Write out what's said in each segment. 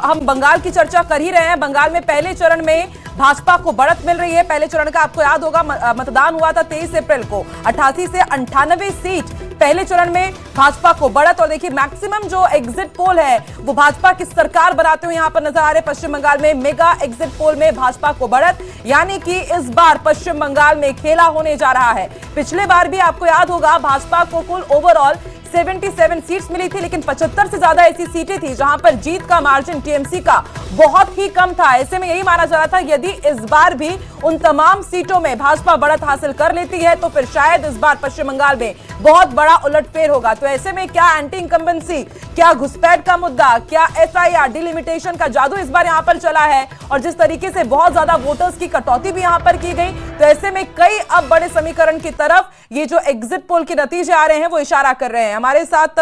हम बंगाल की चर्चा कर ही रहे हैं। बंगाल में पहले चरण में भाजपा को बढ़त मिल रही है। पहले चरण का आपको याद होगा मतदान हुआ था 23 अप्रैल को, 88 से 98 सीट पहले चरण में भाजपा को बढ़त। और देखिए मैक्सिमम जो एग्जिट पोल है वो भाजपा की सरकार बनाते हुए यहां पर नजर आ रहे। पश्चिम बंगाल में मेगा एग्जिट पोल में भाजपा को बढ़त, यानी कि इस बार पश्चिम बंगाल में खेला होने जा रहा है। पिछले बार भी आपको याद होगा भाजपा को कुल ओवरऑल 77 सीट्स मिली थी, लेकिन 75 से ज्यादा ऐसी सीटें थी जहां पर जीत का मार्जिन टीएमसी का बहुत ही कम था। ऐसे में यही माना जा रहा था यदि इस बार भी उन तमाम सीटों में भाजपा बढ़त हासिल कर लेती है तो फिर शायद इस बार पश्चिम बंगाल में बहुत बड़ा उलटफेर होगा। तो ऐसे में क्या एंटी इनकम्बेंसी, क्या घुसपैठ का मुद्दा, क्या एसआईआर डिलिमिटेशन का जादू इस बार यहां पर चला है, और जिस तरीके से बहुत ज्यादा वोटर्स की कटौती भी यहां पर की गई, तो ऐसे में कई अब बड़े समीकरण की तरफ ये जो एग्जिट पोल के नतीजे आ रहे हैं वो इशारा कर रहे हैं। हमारे साथ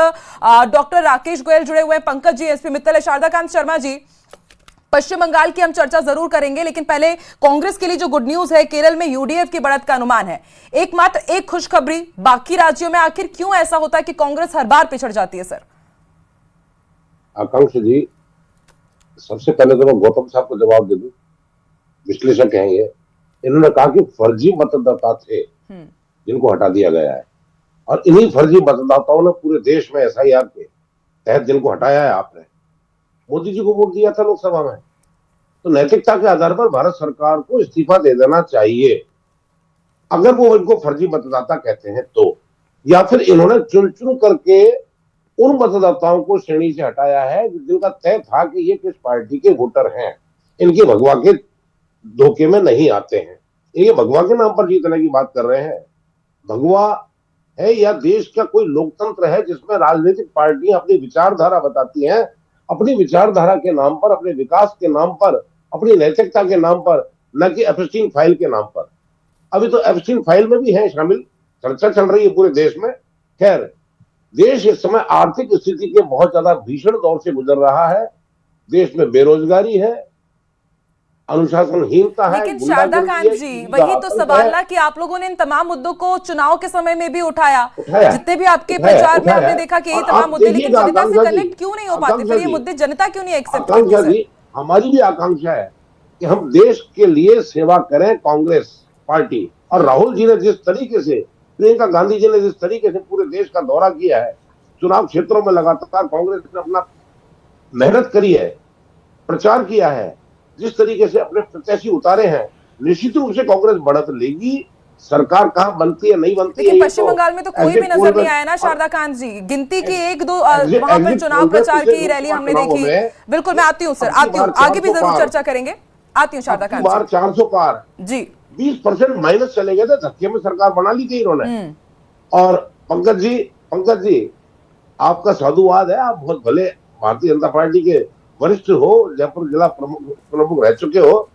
डॉक्टर राकेश गोयल जुड़े हुए हैं, पंकज जी, एसपी मित्तल है, शारदाकांत शर्मा जी। पश्चिम बंगाल की हम चर्चा जरूर करेंगे, लेकिन पहले कांग्रेस के लिए जो गुड न्यूज है, केरल में यूडीएफ की बढ़त का अनुमान है। एकमात्र एक खुशखबरी, बाकी राज्यों में आखिर क्यों ऐसा होता है कि कांग्रेस हर बार पिछड़ जाती है? सर आकांक्षा जी, सबसे पहले तो मैं गौतम साहब को जवाब दे दूं। विश्लेषक हैं ये, इन्होंने कहा कि फर्जी मतदाता थे जिनको हटा दिया गया है, और इन्हीं फर्जी मतदाताओं ने पूरे देश में एसआईआर के तहत जिनको हटाया है आपने, मोदी जी को वोट दिया था लोकसभा में। तो नैतिकता के आधार पर भारत सरकार को इस्तीफा दे देना चाहिए अगर वो इनको फर्जी मतदाता कहते हैं तो, या फिर इन्होंने चुन चुन करके उन मतदाताओं को श्रेणी से हटाया है जिनका तय था कि ये किस पार्टी के वोटर हैं, इनके भगवा के धोखे में नहीं आते हैं। ये भगवा के नाम पर जीतने की बात कर रहे हैं। भगवा है या देश का कोई लोकतंत्र है जिसमें राजनीतिक पार्टियां अपनी विचारधारा बताती हैं, अपनी विचारधारा के नाम पर, अपने विकास के नाम पर, अपनी नैतिकता के नाम पर, न कि एप्स्टीन फाइल के नाम पर। अभी तो एप्स्टीन फाइल में भी है शामिल, चर्चा चल रही है पूरे देश में। खैर, देश इस समय आर्थिक स्थिति के बहुत ज्यादा भीषण दौर से गुजर रहा है। देश में बेरोजगारी है, अनुशासनहीनता है, लेकिन शारदाकांत जी, वही तो सवाल ना कि आप लोगों ने इन तमाम मुद्दों को चुनाव के समय में भी उठाया। जितने भी आपके प्रचार में आपने देखा कि ये तमाम मुद्दे, लेकिन जनता से कनेक्ट क्यों नहीं हो पाते? फिर ये मुद्दे जनता क्यों नहीं एक्सेप्ट करती? हमारी भी आकांक्षा है कि हम देश के लिए सेवा करें, कांग्रेस पार्टी। और राहुल जी ने जिस तरीके से, प्रियंका गांधी जी ने जिस तरीके से पूरे देश का दौरा किया है, चुनाव क्षेत्रों में लगातार कांग्रेस ने अपना मेहनत करी है, प्रचार किया है, जिस तरीके से अपने प्रत्याशी उतारे हैं, निश्चित रूप से कांग्रेस बढ़त लेगी। सरकार कहां बनती है नहीं बनती है, लेकिन पश्चिम बंगाल में तो कोई भी नजर नहीं आया ना शारदाकांत जी। गिनती की एक दो वहां पर चुनाव प्रचार की रैली हमने देखी। बिल्कुल, मैं आती हूँ सर, आती हूँ, आगे भी जरूर चर्चा करेंगे। आती हूँ शारदाकांत जी। 400 पार जी, 20% माइनस चले गए थे, धक्के में सरकार बना ली थी इन्होंने। और पंकज जी, आपका साधुवाद है, आप बहुत भले भारतीय जनता पार्टी के वरिष्ठ हो, जयपुर जिला प्रमुख रह चुके हो,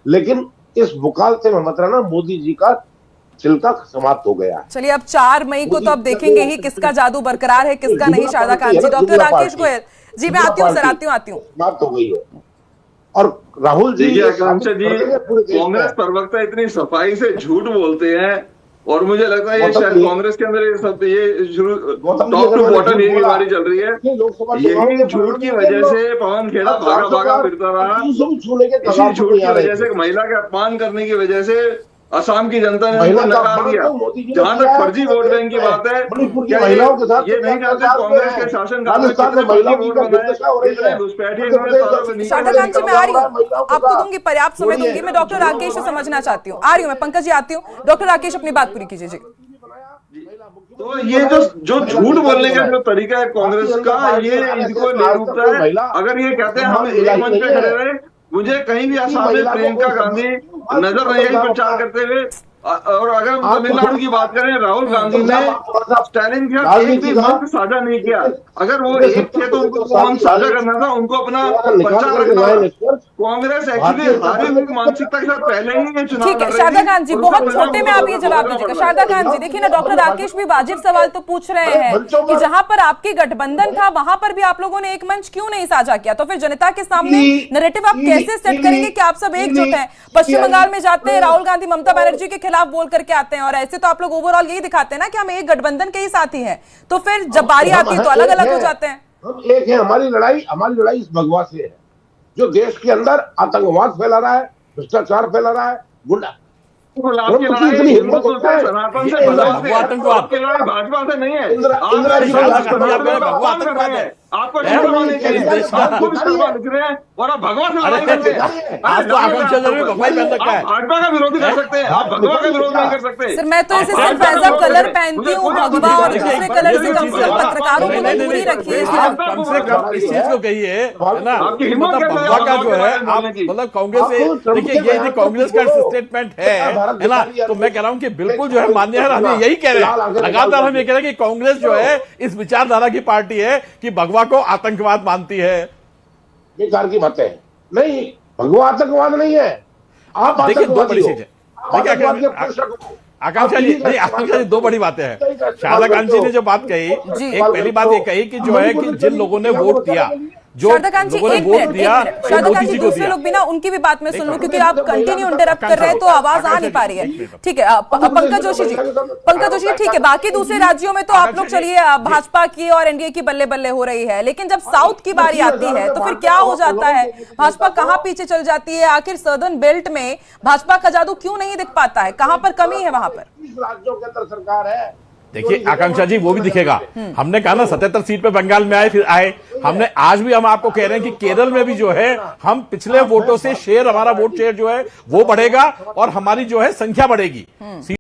लेकिन इस मुकालते में मत रहना, मोदी जी का चिल्का समाप्त हो गया। चलिए, अब 4 मई को तो अब देखेंगे ही किसका जादू बरकरार है, किसका नहीं। शारदाकांत जी, डॉक्टर राकेश गोयल जी, मैं आती हूँ सर, आती हूँ। समाप्त हो गई है। और राहुल जी, आकांक्षा जी, कांग्रेस प्रवक्ता इतनी सफाई से झूठ बोलते हैं, और मुझे लगता है ये शायद कांग्रेस के अंदर ये शुरू टॉप टू बॉटम यही बीमारी चल रही है। यही झूठ की वजह से पवन खेड़ा भागा फिरता रहा। इसी झूठ की वजह से, महिला का अपमान करने की वजह से असम की जनता ने उनको नकार दिया। जहां तक फर्जी वोट बैंक की बात है, क्या ये नहीं जानते कांग्रेस के शासनकाल में कितने फर्जी वोट बनाए? शारदाकांत जी, मैं आ रही हूँ, आपको दूंगी, पर्याप्त समय दूंगी। मैं डॉक्टर राकेश से समझना चाहती हूँ, आ रही हूँ मैं। पंकज जी, आती हूँ। डॉक्टर राकेश, अपनी बात पूरी कीजिए जी। तो ये जो झूठ बोलने का जो तरीका है कांग्रेस का, ये इनको नहीं रुकता है। अगर ये कहते हैं हम एक मंच पे खड़े रहे, मुझे कहीं भी आसाम में प्रियंका गांधी नजर नहीं आई प्रचार करते हुए। और अगर तमिलनाडु की बात करें, राहुल गांधी ने स्टैलिन के साथ एक भी मंच साझा नहीं किया। अगर वो एक थे तो उनको मंच साझा करना था, उनको अपना प्रचार रखना था। कांग्रेस एक्चुअली हारी हुई मानसिकता के साथ पहले ही ये चुनाव। ठीक है शारदाकांत जी, बहुत छोटे में आप ये जवाब दीजिएगा। शारदाकांत जी, देखिए ना, डॉक्टर राकेश भी वाजिब सवाल तो पूछ रहे हैं कि जहां पर आपकी गठबंधन था वहां पर भी आप लोगों ने एक मंच क्यों नहीं साझा किया? तो फिर जनता के सामने नैरेटिव आप कैसे सेट करेंगे कि आप सब एकजुट हैं? पश्चिम बंगाल में जाते हैं, राहुल गांधी ममता बनर्जी के खिलाफ बोल करके आते हैं, और ऐसे तो आप लोग ओवरऑल यही दिखाते हैं ना कि हम एक गठबंधन के ही साथी हैं। तो फिर जब बारी आती है तो अलग अलग हो जाते हैं। हम एक है, हमारी लड़ाई इस भगवा से है। जो देश के अंदर आतंकवाद फैला रहा है, भ्रष्टाचार फैला रहा है, गुंडा आपकी लड़ाई हिंदुत्व से, सनातन से, आपकी लड़ाई भाजपा से नहीं है। आपको लिख रहे हैं और आप भगवान से लड़ाई करते हैं। भाजपा का विरोधी कर सकते हैं, आप भगवा का विरोध नहीं कर सकते। सर मैं तो इसे सिर्फ एज अ कलर पहनती हूँ, भगवा और दूसरे कलर से कम से कम पत्रकारों को तो दूरी रखिए। कम से कम इस चीज को कहिए, है ना, मतलब भगवा का जो है, आप मतलब कांग्रेस से देखिए, ये कांग्रेस का स्टेटमेंट है ना, तो मैं कह रहा हूं कि बिल्कुल जो है मान्य है। हम यही कह रहे हैं, लगातार हम ये कह रहे हैं कि कांग्रेस जो है इस विचारधारा की पार्टी है कि भगवा को आतंकवाद मानती है। बेकार की बातें हैं, नहीं, भगवा आतंकवाद नहीं है। आप देखिए दो बड़ी चीजें, देखिए आकांक्षा जी, नहीं आकांक्षा जी, दो बड़ी बातें हैं। शारदा कांची ने जो बात कही, एक पहली बात ये कही कि जो है कि जिन लोगों ने वोट दिया, जो लोगों ने वोट दिया, वो मोदी जी को दूसरे दिया। लोग भी ना, उनकी भी बात में सुन लूं, क्योंकि आप कंटिन्यू इंटरप्ट कर रहे हैं तो आवाज आ नहीं पा रही है। ठीक है पंकज जोशी जी, ठीक है, बाकी दूसरे राज्यों में तो आप लोग चलिए भाजपा की और एनडीए की बल्ले बल्ले हो रही है, लेकिन जब साउथ की बारी आती है तो फिर क्या हो जाता है? भाजपा कहाँ पीछे चल जाती है? आखिर सदर्न बेल्ट में भाजपा का जादू क्यों नहीं दिख पाता है? कहां पर कमी है वहां पर? राज्यों के अंदर सरकार है। देखिए आकांक्षा जी, वो भी दिखेगा। हमने कहा ना 77 सीट पे बंगाल में आए, फिर आए। हमने आज भी हम आपको कह रहे हैं कि केरल में भी जो है हम पिछले वोटों से शेयर, हमारा वोट शेयर जो है वो बढ़ेगा और हमारी जो है संख्या बढ़ेगी।